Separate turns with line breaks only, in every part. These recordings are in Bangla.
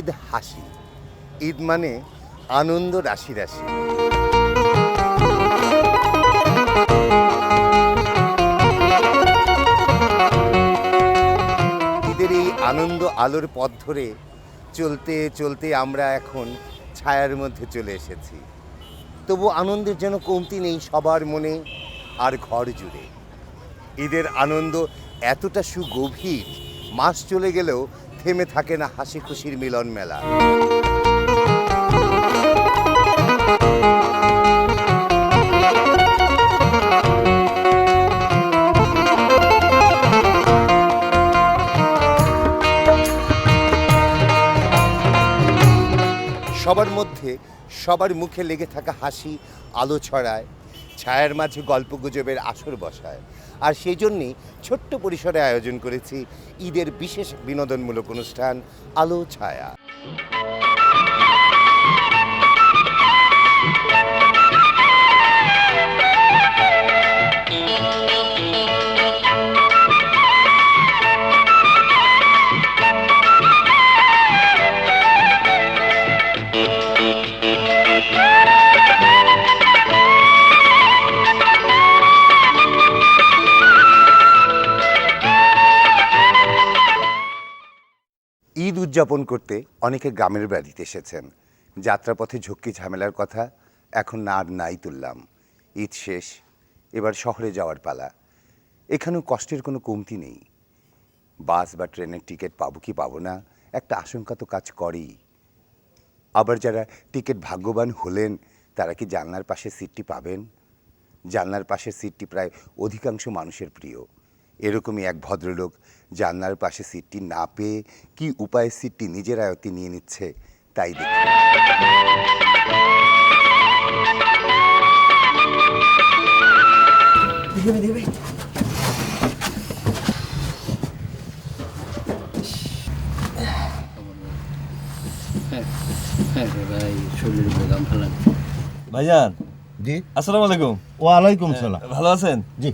ঈদ হাসি, ঈদ মানে আনন্দ রাশি রাশি। ঈদের এই আনন্দ আলোর পথ ধরে চলতে চলতে আমরা এখন ছায়ার মধ্যে চলে এসেছি। তবু আনন্দের যেন কমতি নেই সবার মনে আর ঘর জুড়ে। ঈদের আনন্দ এতটা সুগভীর, মাস চলে গেলেও থেমে থাকে না হাসি খুশির মিলন মেলা। সবার মধ্যে সবার মুখে লেগে থাকা হাসি আলো ছড়ায়, ছায়ার মাঝে গল্পগুজবের আসর বসায়। আর সেই জন্যেই ছোট্ট পরিসরে আয়োজন করেছি ঈদের বিশেষ বিনোদনমূলক অনুষ্ঠান আলো ছায়া। ঈদ উদযাপন করতে অনেকে গ্রামের বাড়িতে এসেছেন। যাত্রাপথে ঝক্কি ঝামেলার কথা এখন আর নাই তুললাম। ঈদ শেষ, এবার শহরে যাওয়ার পালা। এখানেও কষ্টের কোনো কমতি নেই। বাস বা ট্রেনের টিকিট পাবো কি পাবো না একটা আশঙ্কা তো কাজ করেই। আবার যারা টিকিট ভাগ্যবান হলেন তারা কি জানলার পাশে সিটটি পাবেন? জানলার পাশের সিটটি প্রায় অধিকাংশ মানুষের প্রিয়। এরকমই এক ভদ্রলোক জানলার পাশে সিটটি না পেয়ে কি উপায়ে সিটটি নিজের আয়ত্তে নিয়ে নিচ্ছে তাই দেখি।
ভাইজান,
জি,
আসসালামু আলাইকুম।
ওয়ালাইকুম সালাম।
ভালো আছেন?
জি,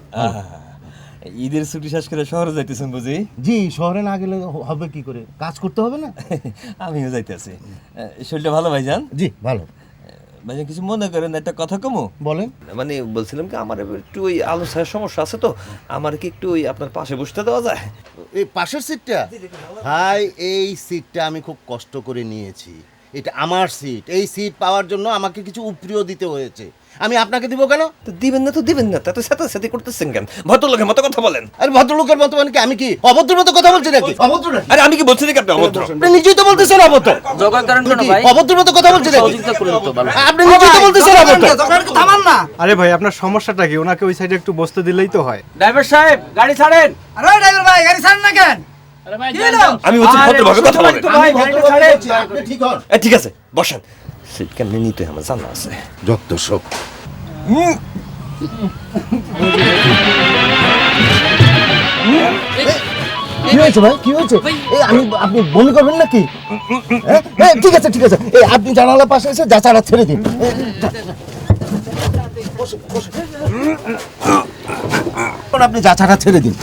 ঈদের ছুটি শেষ করে শহরে যাইতেছেন বুঝি?
জি, শহরে না গেলে হবে কি করে? কাজ করতে হবে না?
আমিও যাইতেছি। শরীরটা ভালো ভাইজান?
জি, ভালো।
ভাইজান কিছু মনে করেন, একটা কথা কমু?
বলেন।
মানে বলছিলাম কি, আমার একটু ওই আলোচনার সমস্যা আছে তো, আমার কি একটু ওই আপনার পাশে বসতে দেওয়া যায়?
এই পাশের সিটটা? ভাই, এই সিটটা আমি খুব কষ্ট করে নিয়েছি। এটা আমার সিট। এই সিট পাওয়ার জন্য আমাকে কিছু উপরিও দিতে হয়েছে। আমি আপনাকে দিব কেন?
তো দিবেন না, তা তো সাথে করতেছেন কেন? ভদ্রলোকের মতো কথা বলেন।
আরে ভদ্রলোকের মতো মানে কি? আমি কি অভদ্র মতো কথা বলছি নাকি? অভদ্র নাকি?
আরে আমি কি বলছি নাকি আপনি অভদ্র?
আপনি নিজেই তো বলতেছেন অভদ্র।
জগা করেন কেন ভাই?
অভদ্র মতো কথা বলছি নাকি?
সহযোগিতা করেন তো ভালো।
আপনি নিজেই তো বলতেছেন অভদ্র।
থামান না।
আরে ভাই, আপনার সমস্যাটা কি? ওনাকে ওই সাইডে একটু বসতে দিলেই তো হয়।
ড্রাইভার সাহেব, গাড়ি ছাড়েন। আরে ড্রাইভার ভাই, গাড়ি ছাড়েন না কেন? আরে ভাই,
আমি বলছি ভদ্রভাবে কথা বলেন।
ভাই, গাড়িটা ছাড়েন।
আপনি ঠিক হন।
ঠিক আছে, বসেন। সিট কেন নিতে আমার জানা আছে।
যত সব। কি হয়েছে ভাই? কি হয়েছে? এই আপনি বমি করবেন নাকি? ঠিক আছে ঠিক আছে, এই আপনি জানালার পাশে এসে যাচাড়া ছেড়ে দিন। আপনি যাচাড়া ছেড়ে দিন।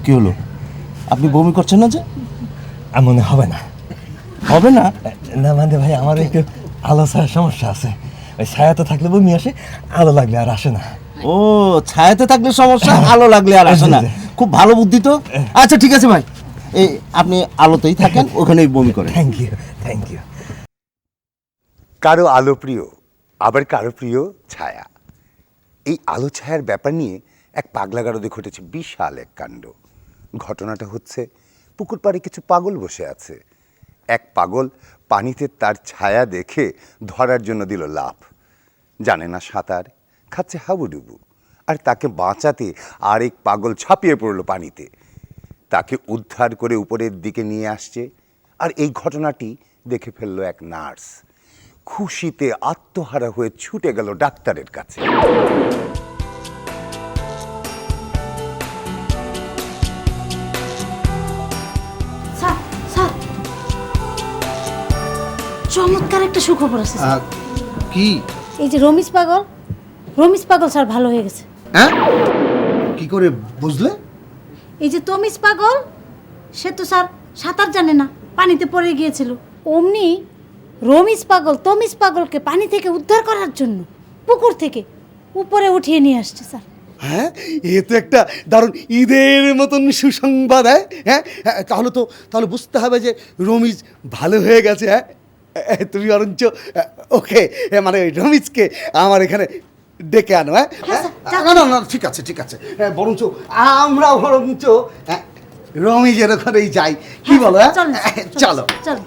কি হলো? আপনি বমি করছেন না যে?
মনে হবে না।
হবে না?
না মানে ভাই, আমার একটু আলো ছায়ার সমস্যা আছে। ওই ছায়াতে থাকলে বমি আসে, আলো লাগলে আর আসে না।
ও, ছায়াতে থাকলে সমস্যা, আলো লাগলে আর আসে না। খুব ভালো বুদ্ধি তো। আচ্ছা ঠিক আছে ভাই, এই আপনি আলোতেই থাকেন, ওখানেই বমি করেন।
Thank you.
কারো আলো প্রিয়, আবার কারো প্রিয় ছায়া। এই আলো ছায়ার ব্যাপার নিয়ে এক পাগলা গারদে ঘটেছে বিশাল এক কাণ্ড। ঘটনাটা হচ্ছে, পুকুর পাড়ে কিছু পাগল বসে আছে। এক পাগল পানিতে তার ছায়া দেখে ধরার জন্য দিল লাফ। জানে না সাঁতার, খাচ্ছে হাবুডুবু। আর তাকে বাঁচাতে আরেক পাগল ঝাঁপিয়ে পড়ল পানিতে। তাকে উদ্ধার করে উপরের দিকে নিয়ে আসছে। আর এই ঘটনাটি দেখে ফেলল এক নার্স। খুশিতে আত্মহারা হয়ে ছুটে গেল ডাক্তারের কাছে।
চমৎকার একটা সুখবর আছে।
কি?
এই যে রমিজ পাগল স্যার ভালো হয়ে গেছে।
হ্যাঁ? কি করে বুঝলে?
এই যে তমিজ পাগল, সে তো স্যার সাঁতার জানে না, পানিতে পড়ে গিয়েছিল। অমনি রমিজ পাগল তমিজ পাগলকে পানি থেকে উদ্ধার করার জন্য পুকুর থেকে উপরে উঠিয়ে নিয়ে আসছে স্যার।
হ্যাঁ, এ তো একটা দারুণ ঈদের মতন সুসংবাদ। হ্যাঁ হ্যাঁ, তাহলে বুঝতে হবে যে রমিজ ভালো হয়ে গেছে। হ্যাঁ, তুমি বরঞ্চ ওকে, মানে ওই রমিজকে আমার এখানে ডেকে আনো। হ্যাঁ না না না, ঠিক আছে ঠিক আছে, বরঞ্চ আমরা বরঞ্চ রমিজের ওখানেই যাই, কি বলো? হ্যাঁ চলো।
চলো।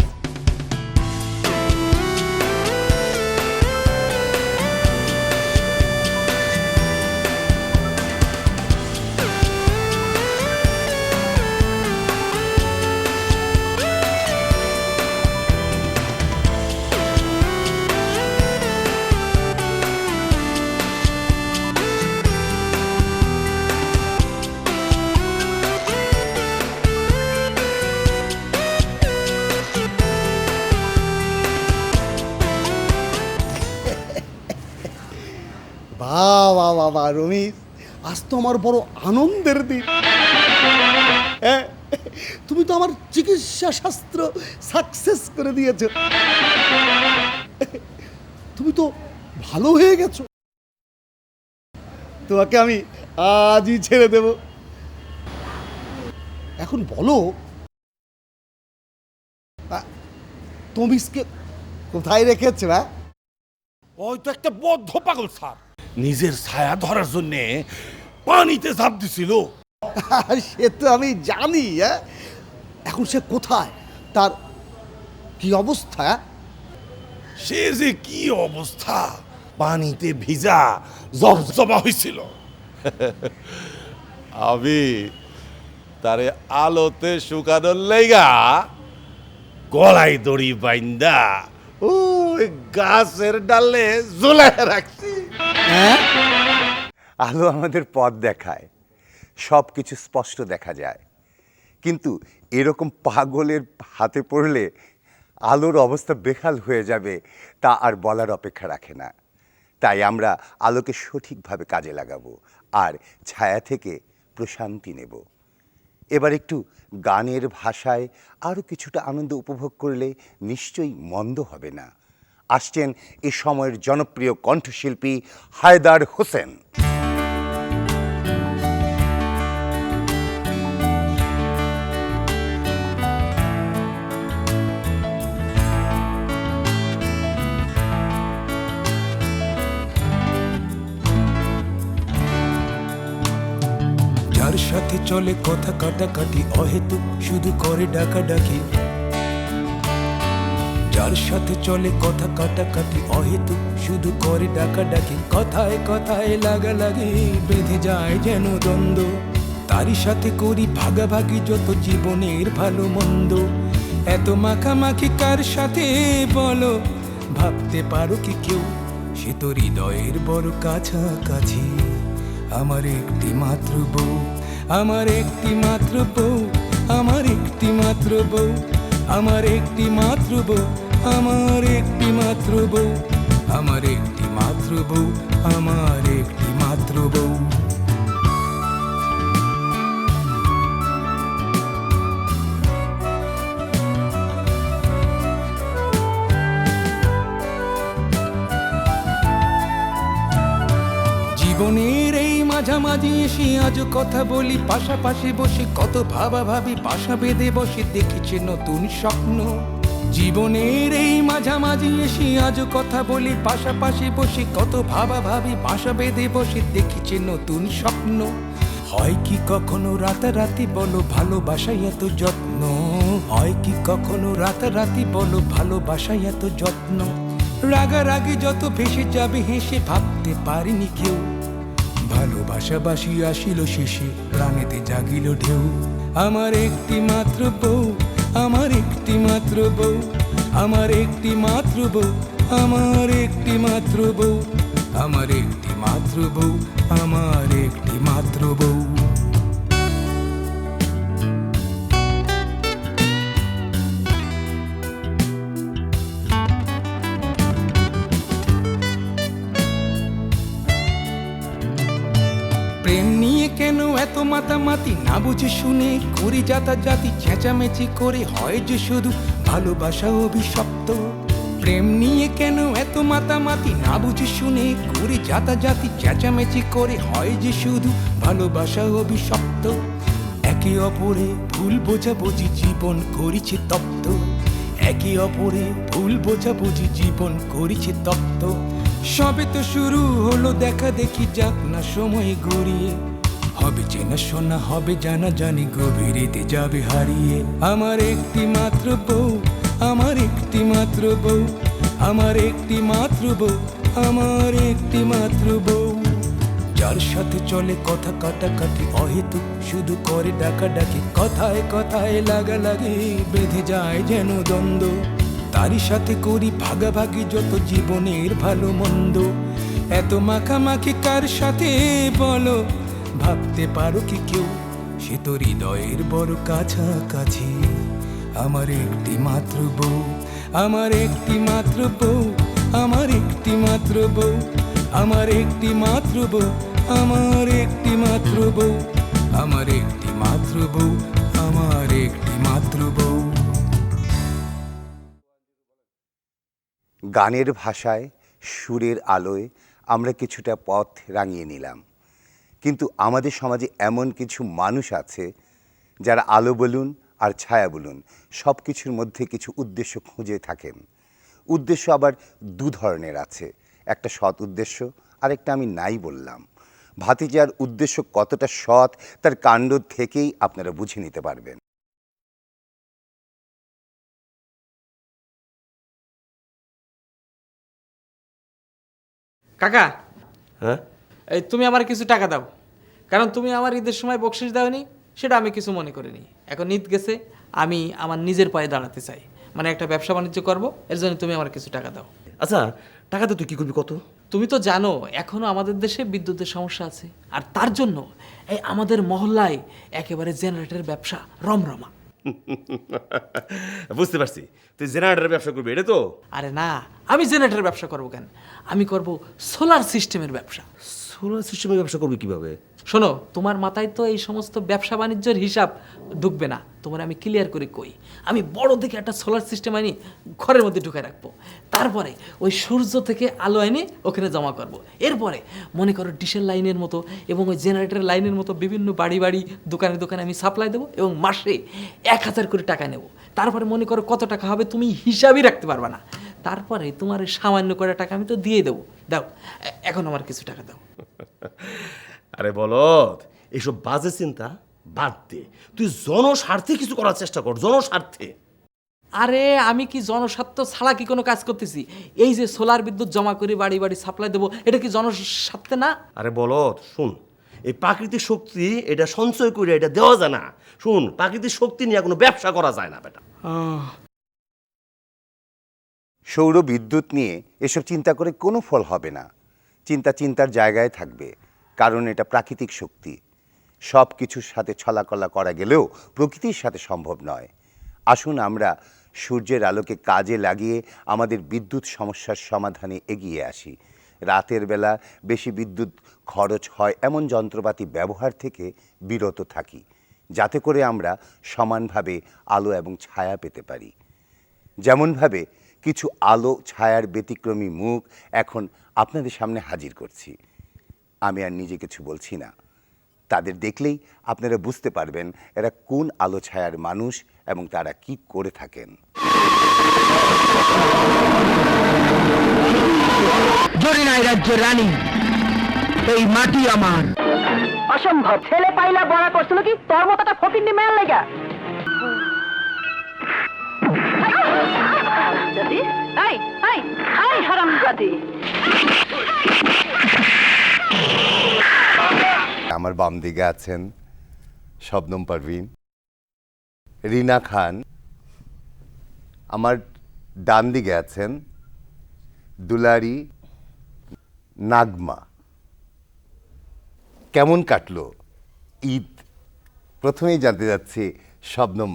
বাবা রমিজ, আজ তো আমার বড় আনন্দের দিন। হ্যাঁ, তুমি তো আমার চিকিৎসা শাস্ত্র সাকসেস করে দিয়েছো, তুমি তো ভালো হয়ে গেছো। তোমাকে আমি আজই ছেড়ে দেব। এখন বলো, তমিজকে কোথায় রেখেছো? হ্যাঁ,
ওই তো একটা বদ্ধ পাগল স্যার, নিজের ছায়া ধরার জন্য পানিতে ঝাঁপ দিছিল।
সে তো আমি জানি। হ্যাঁ, এখন সে কোথায়, তার কি অবস্থা?
সে যে কি অবস্থা, পানিতে ভিজা জবজবা হয়েছিল। আমি তারে আলোতে শুকানোর লেগা গলায় দড়ি বাইন্দা ওই গাছের ডালে ঝুলায় রাখছি।
আলো আমাদের পথ দেখায়, সব কিছু স্পষ্ট দেখা যায়, কিন্তু এরকম পাগলের হাতে পড়লে আলোর অবস্থা বেহাল হয়ে যাবে, তা আর বলার অপেক্ষা রাখে না। তাই আমরা আলোকে সঠিকভাবে কাজে লাগাবো আর ছায়া থেকে প্রশান্তি নেব। এবার একটু গানের ভাষায় আরও কিছুটা আনন্দ উপভোগ করলে নিশ্চয়ই মন্দ হবে না। আসছেন এ সময়ের জনপ্রিয় কণ্ঠশিল্পী হায়দার হোসেন।
যার সাথে চলে কথা কাটাকাটি অহেতুক শুধু করে ডাকাডাকি, যার সাথে চলে কথা কাটাকাটি অহেতুক শুধু করে ডাকাডাকি, কথায় কথায় লাগালাগি বেঁধে যায় যেন দ্বন্দ্ব, তারই সাথে করি ভাগাভাগি যত জীবনের ভালো মন্দ। এত মাখামাখি কার সাথে বলো, ভাবতে পারো কি কেউ সে তো হৃদয়ের বড় কাছাকাছি। আমার একটি মাত্র বউ, আমার একটি মাত্র বউ, আমার একটি মাত্র বউ, আমার একটি মাত্র বউ, আমার একটি মাত্র বউ, আমার একটি মাত্র বউ, আমার একটি মাত্র বউ। জীবনের এই মাঝামাঝি এসে আজ কথা বলি, পাশাপাশি বসে কত ভাবাভাবি, পাশা বেঁধে বসে দেখেছে নতুন স্বপ্ন। জীবনের এই মাঝামাঝি এসে আজ কথা বলি, পাশাপাশি বসে কত ভাবাভাবি, পাশা বেঁধে বসে দেখেছে নতুন স্বপ্ন। হয় কি কখনো রাতারাতি বলো ভালোবাসায় এত যত্ন, হয় কি কখনো রাতারাতি বলো ভালোবাসায় এত যত্ন। রাগারাগি যত ভেসে যাবে হেসে ভাবতে পারিনি কেউ, ভালোবাসাবাসি আসিল শেষে প্রাণেতে জাগিল ঢেউ। আমার একটি মাত্র বউ, আমার একটি মাত্র বউ, আমার একটি মাত্র বউ, আমার একটি মাত্র বউ, আমার একটি মাত্র বউ, আমার একটি মাত্র বউ। প্রেম নিয়ে নিয়ে কেন এত মাতামাতি না বুঝে শুনে করি জাতি চেঁচামেচি করে হয় যে শুধু ভালোবাসা অভিশপ্ত প্রেম নিয়ে কেন এত মাতামাতি না বুঝে শুনে করি জাতি চেঁচামেচি করে হয় যে শুধু ভালোবাসা অভিশপ্ত একে অপরে ভুল বোঝাবুঝি জীবন করেছে তপ্ত একে অপরে ভুল বোঝাবুঝি জীবন করেছে তপ্ত সবে তো শুরু হলো দেখা দেখি যাক না সময় গড়িয়ে হবে চেনা শোনা হবে জানা জানি গভীরেতে যাবে হারিয়ে আমার একটি মাত্র বউ আমার একটি মাত্র বউ আমার একটি মাত্র বউ আমার একটি মাত্র বউ যার সাথে চলে কথা কাটাকাটি অহেতুক শুধু করে ডাকাডাকি কথায় কথায় লাগালাগি বেঁধে যায় যেন দ্বন্দ্ব তারই সাথে করি ভাগাভাগি যত জীবনের ভালো মন্দ এত মাখামাখি কার সাথে বলো ভাবতে পারো কি কেউ সে তো হৃদয়ের বড় কাছাকাছি আমার একটি মাত্র বউ আমার একটি মাত্র বউ আমার একটি মাত্র বউ আমার একটি মাত্র বউ আমার একটি মাত্র বউ আমার একটি মাত্র বউ আমার একটি মাত্র বউ
গানের ভাষায় সুরের আলোয় আমরা কিছুটা পথ রাঙিয়ে নিলাম, কিন্তু আমাদের সমাজে এমন কিছু মানুষ আছে যারা আলো বলুন আর ছায়া বলুন সব কিছুর মধ্যে কিছু উদ্দেশ্য খুঁজে থাকেন। উদ্দেশ্য আবার দু ধরনের আছে, একটা সৎ উদ্দেশ্য আর একটা আমি নাই বললাম। ভাতিজার উদ্দেশ্য কতটা সৎ তার কাণ্ড থেকেই আপনারা বুঝে নিতে পারবেন।
কাকা,
হ্যাঁ
এই তুমি আমার কিছু টাকা দাও, কারণ তুমি আমার ঈদের সময় বকশিস দাওনি, সেটা আমি কিছু মনে করিনি। এখন ঈদ গেছে, আমি আমার নিজের পায়ে দাঁড়াতে চাই, মানে একটা ব্যবসা বাণিজ্য করবো, এর জন্য তুমি আমার কিছু টাকা দাও।
আচ্ছা টাকাতে তুই কি করবি কত?
তুমি তো জানো এখনো আমাদের দেশে বিদ্যুতের সমস্যা আছে, আর তার জন্য এই আমাদের মহল্লায় একেবারে জেনারেটরের ব্যবসা রমরমা।
বুঝতে পারছি, তুই জেনারেটরের ব্যবসা করবি, এটা তো?
আরে না, আমি জেনারেটরের ব্যবসা করবো কেন, আমি করব সোলার সিস্টেমের ব্যবসা।
সোলার সিস্টেমের ব্যবসা করবি কিভাবে?
শোনো, তোমার মাথায় তো এই সমস্ত ব্যবসা বাণিজ্যের হিসাব ঢুকবে না, তোমার আমি ক্লিয়ার করে কই। আমি বড় দেখে একটা সোলার সিস্টেম আনি ঘরের মধ্যে ঢুকে রাখবো, তারপরে ওই সূর্য থেকে আলো এনে ওখানে জমা করব। এরপরে মনে করো ডিশের লাইনের মতো এবং ওই জেনারেটরের লাইনের মতো বিভিন্ন বাড়ি বাড়ি দোকানে দোকানে আমি সাপ্লাই দেবো এবং মাসে 1000 করে টাকা নেব। তারপরে মনে করো কত টাকা হবে তুমি হিসাবই রাখতে পারবে না, তারপরে তোমার এই সামান্য করে টাকা আমি তো দিয়ে দেবো। দাও এখন আমার কিছু টাকা দাও।
আরে বলদ, এইসব বাজে চিন্তা বাদ দে, তুই জনস্বার্থে কিছু করার চেষ্টা কর, জনস্বার্থে।
আরে আমি কি জনস্বার্থ ছাড়া কি কোনো কাজ করতেছি? এই যে সোলার বিদ্যুৎ জমা করে বাড়ি বাড়ি সাপ্লাই দেবো, এটা কি জনস্বার্থে না?
আরে বলদ শুন, এই প্রাকৃতিক শক্তি এটা সঞ্চয় করে এটা দেওয়া যায় না। শুন, প্রাকৃতিক শক্তি নিয়ে কোনো ব্যবসা করা যায় না বেটা।
সৌর বিদ্যুৎ নিয়ে এসব চিন্তা করে কোনো ফল হবে না। চিন্তার জায়গায় থাকবে, কারণ এটা প্রাকৃতিক শক্তি। সব কিছুর সাথে ছলাকলা করা গেলেও প্রকৃতির সাথে সম্ভব নয়। আসুন আমরা সূর্যের আলোকে কাজে লাগিয়ে আমাদের বিদ্যুৎ সমস্যার সমাধানে এগিয়ে আসি। রাতের বেলা বেশি বিদ্যুৎ খরচ হয় এমন যন্ত্রপাতি ব্যবহার থেকে বিরত থাকি, যাতে করে আমরা সমানভাবে আলো এবং ছায়া পেতে পারি। যেমনভাবে কিছু আলো ছায়ার ব্যতিক্রমী মুখ এখন আপনাদের সামনে হাজির করছি। আমি আর নিজে কিছু বলছি না, তাদের দেখলেই আপনারা বুঝতে পারবেন এরা কোন আলো ছায়ার মানুষ এবং তারা কি করে থাকেন।
জরিনাই রাজ্যের রানী, এই মাটি আমার। অসম্ভব, ছেলে পাইলা বড়া করছিল কি তোর মতো একটা ফকিন্নি মেয়ের লাগা? হারামজাদি।
আমার বাম দিকে আছেন শবনম পারভিন, রিনা খান। আমার ডান দিকে আছেন দুলারি নাগমা। কেমন কাটলো ঈদ? প্রথমেই জানতে যাচ্ছি শবনম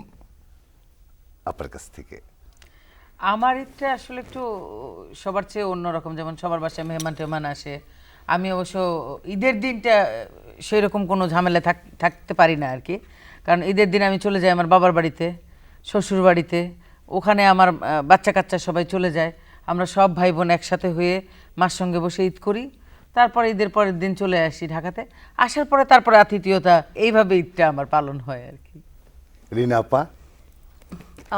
আপনার কাছ থেকে।
আমার ঈদটা আসলে একটু সবার চেয়ে অন্যরকম। যেমন সবার বাসায় মেহমান টেহমান আসে,
আমি অবশ্য ঈদের দিনটা সেরকম কোনো ঝামেলা থাকতে পারি না আর কি, কারণ ঈদের দিন আমি চলে যাই আমার বাবার বাড়িতে, শ্বশুর বাড়িতে, ওখানে আমার বাচ্চা কাচ্চা সবাই চলে যায়, আমরা সব ভাই বোন একসাথে হয়ে মার সঙ্গে বসে ঈদ করি, তারপরে ঈদের পরের দিন চলে আসি ঢাকাতে, আসার পরে তারপরে আতিথেয়তা, এইভাবে ঈদটা আমার পালন হয় আর কি।
রিনা আপা?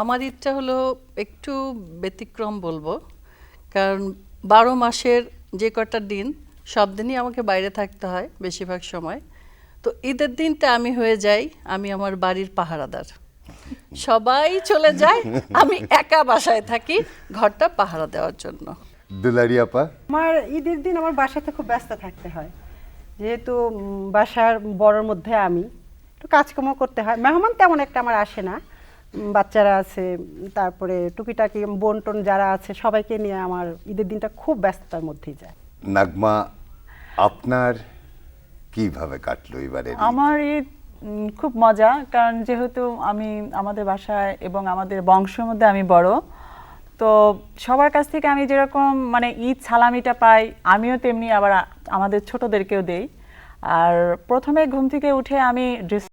আমার ঈদটা হলো একটু ব্যতিক্রম বলবো, কারণ 12 মাসের যে কটা দিন সব দিনই আমাকে বাইরে থাকতে হয় বেশিরভাগ সময়। তো ঈদের দিনটা আমি হয়ে যাই, আমি আমার বাড়ির পাহারাদার। সবাই চলে যায়, আমি একা বাসায় থাকি ঘরটা পাহারা দেওয়ার জন্য।
দুলারি আপা?
আমার ঈদের দিন আমার বাসাতে খুব ব্যস্ত থাকতে হয়, যেহেতু বাসার বড়র মধ্যে আমি একটু কাজকর্ম করতে হয়। মেহমান তেমন একটা আমার আসে না, বাচ্চারা আছে, তারপরে টুকিটাকি বোন টোন যারা আছে সবাইকে নিয়ে আমার ঈদের দিনটা খুব ব্যস্ততার মধ্যেই যায়।
নাগমা, আপনার কিভাবে কাটলো এবারে?
আমার ঈদ খুব মজা, কারণ যেহেতু আমি আমাদের বাসায় এবং আমাদের বংশের মধ্যে আমি বড়, তো সবার কাছ থেকে আমি যেরকম মানে ঈদ সালামিটা পাই, আমিও তেমনি আবার আমাদের ছোটদেরকেও দেই। আর প্রথমে ঘুম থেকে উঠে আমি ড্রেস